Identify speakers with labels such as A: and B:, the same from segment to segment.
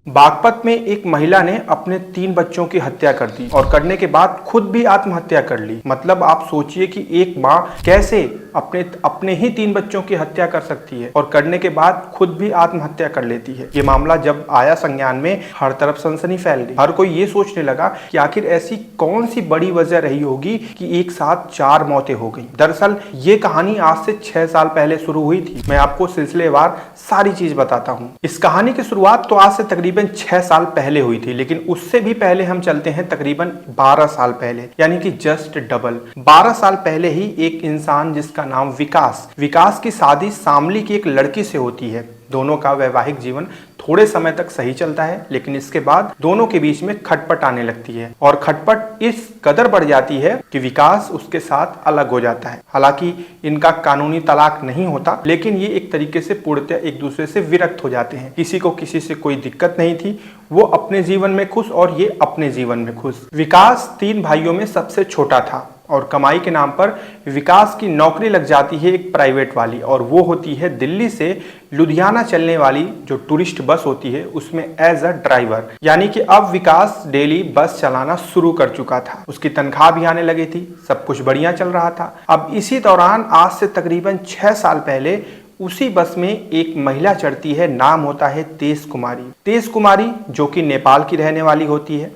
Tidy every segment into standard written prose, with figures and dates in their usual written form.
A: बागपत में एक महिला ने अपने 3 बच्चों की हत्या कर दी और करने के बाद खुद भी आत्महत्या कर ली। मतलब आप सोचिए कि एक माँ कैसे अपने ही 3 बच्चों की हत्या कर सकती है और करने के बाद खुद भी आत्महत्या कर लेती है। ये मामला जब आया संज्ञान में, हर तरफ सनसनी फैल गई। हर कोई ये सोचने लगा कि आखिर ऐसी कौन सी बड़ी वजह रही होगी कि एक साथ 4 मौतें हो गई। दरअसल ये कहानी आज से 6 साल पहले शुरू हुई थी। मैं आपको सिलसिलेवार सारी चीज बताता हूँ। इस कहानी की शुरुआत तो आज से तकरीबन 6 साल पहले हुई थी, लेकिन उससे भी पहले हम चलते हैं तकरीबन 12 साल पहले, यानी कि जस्ट डबल। 12 साल पहले ही एक इंसान जिसका नाम विकास की शादी शामली की एक लड़की से होती है। दोनों का वैवाहिक जीवन थोड़े समय तक सही चलता है, लेकिन इसके बाद दोनों के बीच में खटपट आने लगती है और खटपट इस कदर बढ़ जाती है कि विकास उसके साथ अलग हो जाता है। हालांकि इनका कानूनी तलाक नहीं होता, लेकिन ये एक तरीके से पूर्णतः एक दूसरे से विरक्त हो जाते हैं। किसी को किसी से कोई दिक्कत नहीं थी, वो अपने जीवन में खुश और ये अपने जीवन में खुश। विकास 3 भाइयों में सबसे छोटा था और कमाई के नाम पर विकास की नौकरी लग जाती है एक प्राइवेट वाली, और वो होती है दिल्ली से लुधियाना चलने वाली जो टूरिस्ट बस होती है, उसमें एज अ ड्राइवर। यानी कि अब विकास डेली बस चलाना शुरू कर चुका था। उसकी तनख्वाह भी आने लगी थी, सब कुछ बढ़िया चल रहा था। अब इसी दौरान आज से तकरीबन 6 साल पहले उसी बस में एक महिला चढ़ती है। नाम होता है तेज कुमारी, जो कि नेपाल की रहने वाली होती है।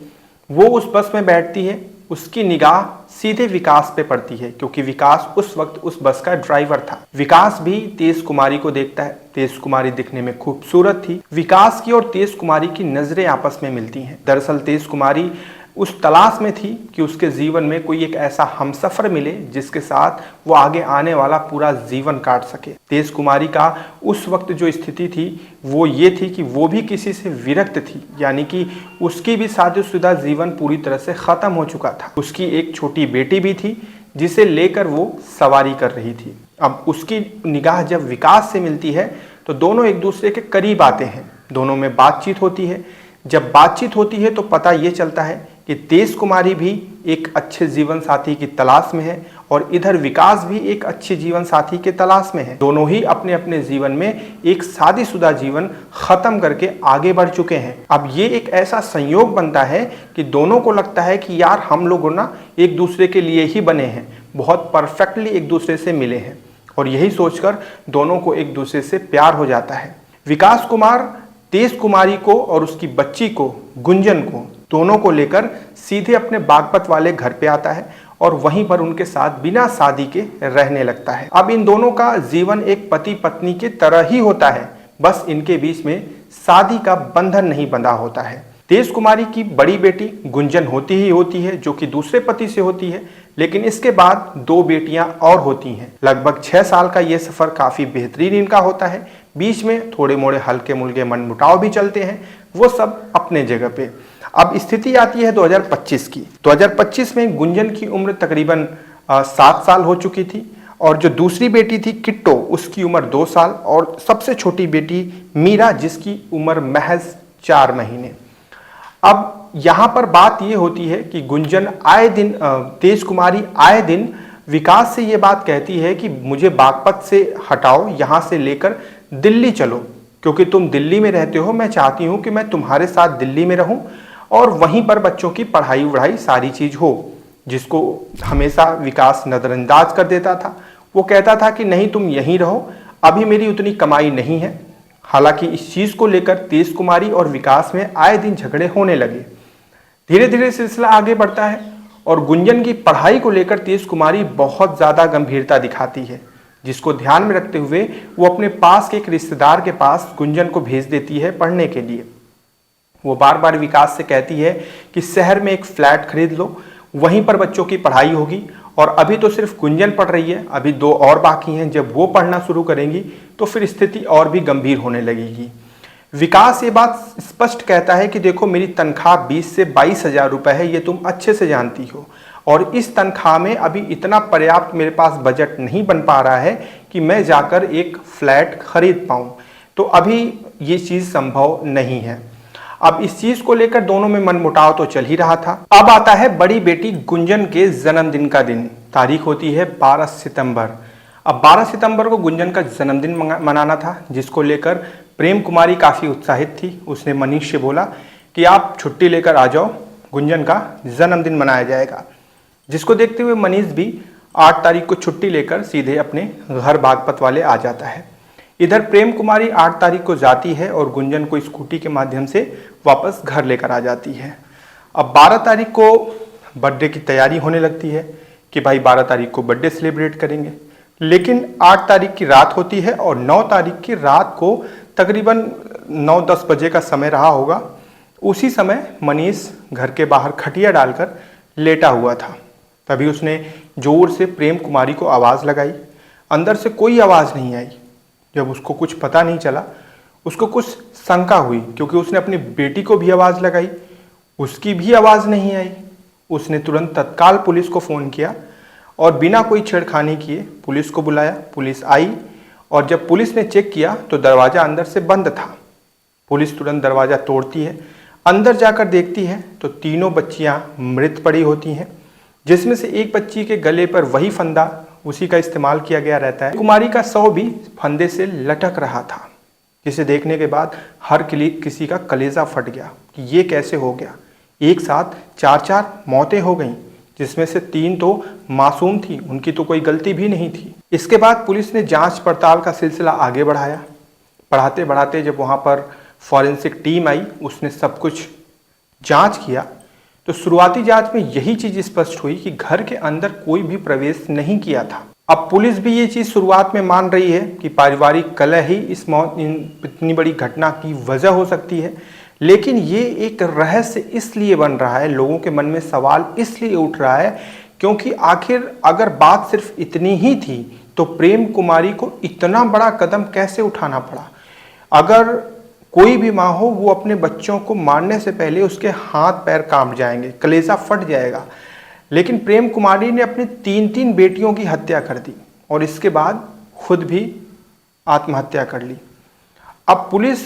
A: वो उस बस में बैठती है। उसकी निगाह सीधे विकास पे पड़ती है, क्योंकि विकास उस वक्त उस बस का ड्राइवर था। विकास भी तेज कुमारी को देखता है। तेज कुमारी दिखने में खूबसूरत थी। विकास की और तेज कुमारी की नजरें आपस में मिलती हैं। दरअसल तेज कुमारी उस तलाश में थी कि उसके जीवन में कोई एक ऐसा हमसफर मिले जिसके साथ वो आगे आने वाला पूरा जीवन काट सके। तेज कुमारी का उस वक्त जो स्थिति थी वो ये थी कि वो भी किसी से विरक्त थी, यानी कि उसकी भी शादीशुदा जीवन पूरी तरह से खत्म हो चुका था। उसकी एक छोटी बेटी भी थी जिसे लेकर वो सवारी कर रही थी। अब उसकी निगाह जब विकास से मिलती है तो दोनों एक दूसरे के करीब आते हैं। दोनों में बातचीत होती है। जब बातचीत होती है तो पता ये चलता है कि तेज कुमारी भी एक अच्छे जीवन साथी की तलाश में है और इधर विकास भी एक अच्छे जीवन साथी के तलाश में है। दोनों ही अपने अपने जीवन में एक शादीशुदा जीवन खत्म करके आगे बढ़ चुके हैं। अब ये एक ऐसा संयोग बनता है कि दोनों को लगता है कि यार हम लोग ना एक दूसरे के लिए ही बने हैं, बहुत परफेक्टली एक दूसरे से मिले हैं, और यही सोचकर दोनों को एक दूसरे से प्यार हो जाता है। विकास कुमार तेज कुमारी को और उसकी बच्ची को, गुंजन को, दोनों को लेकर सीधे अपने बागपत वाले घर पे आता है और वहीं पर उनके साथ बिना शादी के रहने लगता है। अब इन दोनों का जीवन एक पति पत्नी के तरह ही होता है, बस इनके बीच में शादी का बंधन नहीं बंधा होता है। तेज कुमारी की बड़ी बेटी गुंजन होती है, जो कि दूसरे पति से होती है, लेकिन इसके बाद 2 बेटियां और होती हैं। लगभग 6 साल का ये सफर काफी बेहतरीन इनका होता है। बीच में थोड़े मोड़े हल्के मुल्के मनमुटाव भी चलते हैं, वो सब अपने जगह पे। अब स्थिति आती है 2025 की। 2025 में गुंजन की उम्र तकरीबन 7 साल हो चुकी थी, और जो दूसरी बेटी थी किट्टो, उसकी उम्र 2 साल, और सबसे छोटी बेटी मीरा, जिसकी उम्र महज 4 महीने। अब यहाँ पर बात ये होती है कि गुंजन आए दिन, तेज कुमारी आए दिन विकास से ये बात कहती है कि मुझे बागपत से हटाओ, यहाँ से लेकर दिल्ली चलो, क्योंकि तुम दिल्ली में रहते हो। मैं चाहती हूँ कि मैं तुम्हारे साथ दिल्ली में रहूँ और वहीं पर बच्चों की पढ़ाई वढ़ाई सारी चीज हो, जिसको हमेशा विकास नजरअंदाज कर देता था। वो कहता था कि नहीं, तुम यहीं रहो, अभी मेरी उतनी कमाई नहीं है। हालांकि इस चीज को लेकर तेज कुमारी और विकास में आए दिन झगड़े होने लगे। धीरे धीरे सिलसिला आगे बढ़ता है और गुंजन की पढ़ाई को लेकर तेज कुमारी बहुत ज्यादा गंभीरता दिखाती है, जिसको ध्यान में रखते हुए वो अपने पास के एक रिश्तेदार के पास गुंजन को भेज देती है पढ़ने के लिए। वो बार बार विकास से कहती है कि शहर में एक फ्लैट खरीद लो, वहीं पर बच्चों की पढ़ाई होगी, और अभी तो सिर्फ गुंजन पढ़ रही है, अभी 2 और बाकी हैं। जब वो पढ़ना शुरू करेंगी तो फिर स्थिति और भी गंभीर होने लगेगी। विकास ये बात स्पष्ट कहता है कि देखो, मेरी तनख्वाह 20 से 22 हजार रुपए है, ये तुम अच्छे से जानती हो, और इस तनख्वाह में अभी इतना पर्याप्त मेरे पास बजट नहीं बन पा रहा है कि मैं जाकर एक फ्लैट खरीद पाऊं। तो अभी ये चीज संभव नहीं है। अब इस चीज को लेकर दोनों में मनमुटाव तो चल ही रहा था। अब आता है बड़ी बेटी गुंजन के जन्मदिन का दिन। तारीख होती है 12 सितंबर। अब 12 सितंबर को गुंजन का जन्मदिन मनाना था, जिसको लेकर प्रेम कुमारी काफ़ी उत्साहित थी। उसने मनीष से बोला कि आप छुट्टी लेकर आ जाओ, गुंजन का जन्मदिन मनाया जाएगा। जिसको देखते हुए मनीष भी 8 तारीख को छुट्टी लेकर सीधे अपने घर बागपत वाले आ जाता है। इधर प्रेम कुमारी 8 तारीख को जाती है और गुंजन को स्कूटी के माध्यम से वापस घर लेकर आ जाती है। अब 12 तारीख को बर्थडे की तैयारी होने लगती है कि भाई 12 तारीख को बर्थडे सेलिब्रेट करेंगे, लेकिन 8 तारीख की रात होती है और 9 तारीख की रात को तकरीबन 9-10 बजे का समय रहा होगा। उसी समय मनीष घर के बाहर खटिया डालकर लेटा हुआ था। तभी उसने जोर से प्रेम कुमारी को आवाज़ लगाई। अंदर से कोई आवाज़ नहीं आई। जब उसको कुछ पता नहीं चला, उसको कुछ शंका हुई, क्योंकि उसने अपनी बेटी को भी आवाज़ लगाई, उसकी भी आवाज़ नहीं आई। उसने तुरंत तत्काल पुलिस को फ़ोन किया और बिना कोई छेड़खानी किए पुलिस को बुलाया। पुलिस आई और जब पुलिस ने चेक किया तो दरवाज़ा अंदर से बंद था। पुलिस तुरंत दरवाज़ा तोड़ती है, अंदर जाकर देखती है तो तीनों बच्चियां मृत पड़ी होती हैं, जिसमें से एक बच्ची के गले पर वही फंदा, उसी का इस्तेमाल किया गया रहता है। कुमारी का शव भी फंदे से लटक रहा था, जिसे देखने के बाद हर किसी का कलेजा फट गया कि ये कैसे हो गया। एक साथ 4-4 मौतें हो गईं, जिसमें से 3 तो मासूम थी, उनकी तो कोई गलती भी नहीं थी। इसके बाद पुलिस ने जांच पड़ताल का सिलसिला आगे बढ़ाया। बढ़ाते बढ़ाते जब वहाँ पर फॉरेंसिक टीम आई, उसने सब कुछ जांच किया तो शुरुआती जांच में यही चीज़ स्पष्ट हुई कि घर के अंदर कोई भी प्रवेश नहीं किया था। अब पुलिस भी ये चीज़ शुरुआत में मान रही है कि पारिवारिक कलह ही इतनी बड़ी घटना की वजह हो सकती है, लेकिन ये एक रहस्य इसलिए बन रहा है, लोगों के मन में सवाल इसलिए उठ रहा है क्योंकि आखिर अगर बात सिर्फ इतनी ही थी तो प्रेम कुमारी को इतना बड़ा कदम कैसे उठाना पड़ा। अगर कोई भी माँ हो, वो अपने बच्चों को मारने से पहले उसके हाथ पैर कांप जाएंगे, कलेजा फट जाएगा, लेकिन प्रेम कुमारी ने अपनी 3 बेटियों की हत्या कर दी और इसके बाद खुद भी आत्महत्या कर ली। अब पुलिस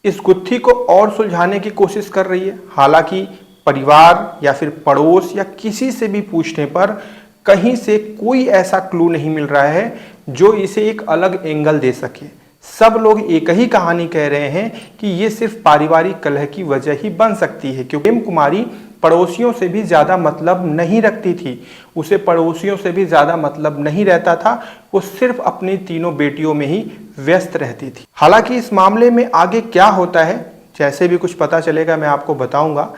A: इस गुत्थी को और सुलझाने की कोशिश कर रही है। हालांकि परिवार या फिर पड़ोस या किसी से भी पूछने पर कहीं से कोई ऐसा क्लू नहीं मिल रहा है जो इसे एक अलग एंगल दे सके। सब लोग एक ही कहानी कह रहे हैं कि ये सिर्फ पारिवारिक कलह की वजह ही बन सकती है, क्योंकि प्रेम कुमारी पड़ोसियों से भी ज़्यादा मतलब नहीं रखती थी। उसे पड़ोसियों से भी ज़्यादा मतलब नहीं रहता था, वो सिर्फ अपनी 3 बेटियों में ही व्यस्त रहती थी। हालांकि इस मामले में आगे क्या होता है, जैसे भी कुछ पता चलेगा मैं आपको बताऊंगा,